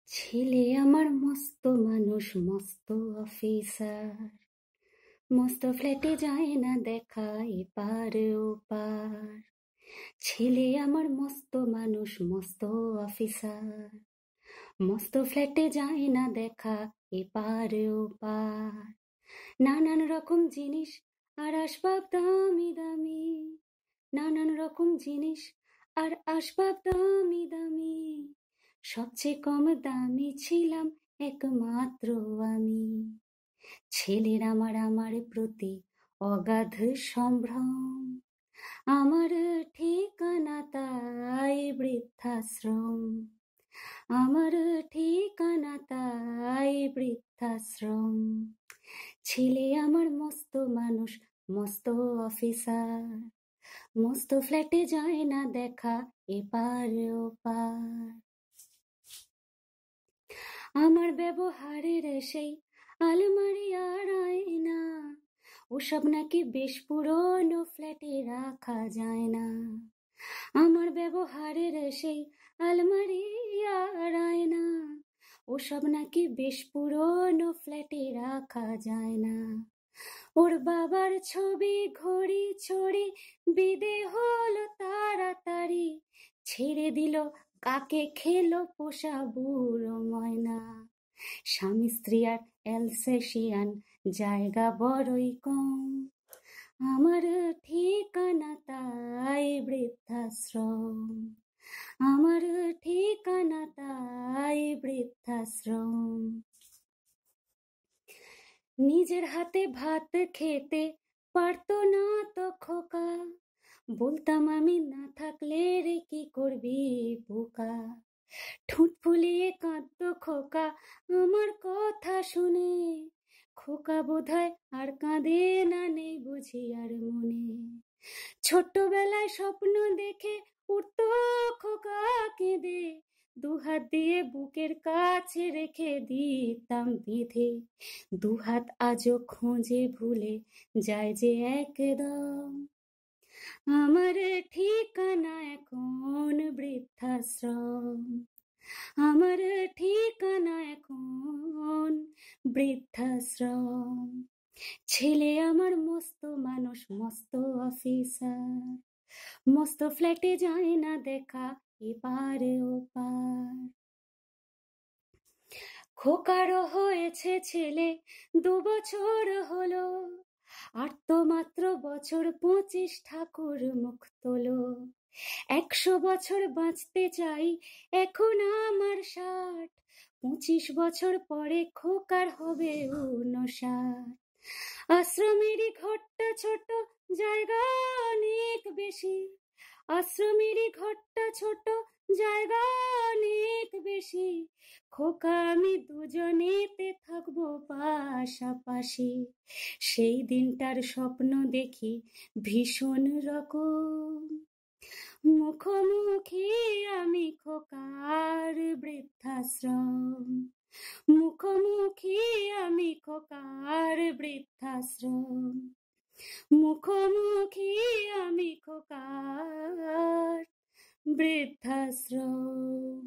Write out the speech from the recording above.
ছেলে আমার মস্ত মানুষ, মস্ত অফিসার, মস্ত ফ্ল্যাটে যায় না দেখা এপার ওপার। ছেলে আমার মস্ত মানুষ, মস্ত অফিসার, মস্ত ফ্ল্যাটে যায় না দেখা এপার ওপার। নানান রকম জিনিস আর আসবাব দামি দামি, নানান রকম জিনিস আর আসবাব দামি দামি। সবচেয়ে কম দামি ছিলাম একমাত্র আমি। ছেলের আমার প্রতি অগাধ সম্ভ্রম, আমার ঠিকানা তাই বৃদ্ধাশ্রম, আমার ঠিকানা তাই বৃদ্ধাশ্রম। ছেলে আমার মস্ত মানুষ, মস্ত অফিসার, মস্ত ফ্ল্যাটে যায় না দেখা এপার ওপার। আমার ব্যবহারের সেই আলমারি আর আয়না, ওসব নাকি বেশ পুরনো ফ্ল্যাটে রাখা যায় না। আমার ব্যবহারের সেই আলমারি আর আয়না, ওসব নাকি বেশ পুরনো ফ্ল্যাটে রাখা যায় না। ওর বাবার ছবি ঘড়ি ছড়ি বিদে হলো তাড়াতাড়ি, ছেড়ে দিল কাকে খেলো পোষা বুড়ো ময়না। স্বামী স্ত্রী আর অ্যালসেশিয়ান জায়গা বড়ই কম, আমার ঠিকানা তাই বৃদ্ধাশ্রম, আমার ঠিকানা তাই বৃদ্ধাশ্রম। নিজের হাতে ভাত খেতে পারতো না তো খোকা, বলতাম আমি না থাকলে রে কি করবি পোকা। ঠোঁট ফুলিয়ে কাঁদতো খোকা আমার কথা শুনে, খোকা বোধহয় আর কাঁদে না, নেই বুঝি আর মনে। ছোট্টবেলায় স্বপ্ন দেখে উঠতো খোকা কেঁদে, দুহাত দিয়ে বুকের কাছে রেখে দিতাম বেঁধে। দুহাত আজও খোঁজে ভুলে যায় যে একদম, আমার ঠিকানা এখন বৃদ্ধাশ্রম, আমার ঠিকানা এখন বৃদ্ধাশ্রম। ছেলে আমার মস্ত মানুষ, মস্ত অফিসার, মস্ত ফ্ল্যাটে যায় না দেখা এপার ওপার। খোকারও হয়েছে ছেলে 2 বছর হলো, আর তো মাত্র বছর 25 ঠাকুর মুখ তোলো। 100 বছর বাঁচতে চাই এখন আমার 60, 25 বছর পরে খোকার হবে 59। আশ্রমেরই ঘরটা ছোট, জায়গা অনেক বেশি, আশ্রমেরই ঘরটা ছোট, জায়গা অনেক বেশি। খোকা আমি দুজনেতে থাকবো পাশাপাশি, সেই দিনটার স্বপ্ন দেখি ভীষণ রকম। মুখোমুখি আমি খোকার বৃদ্ধাশ্রম, মুখোমুখি আমি খোকার বৃদ্ধাশ্রম, মুখোমুখি আমি খোকার বৃদ্ধাশ্রম।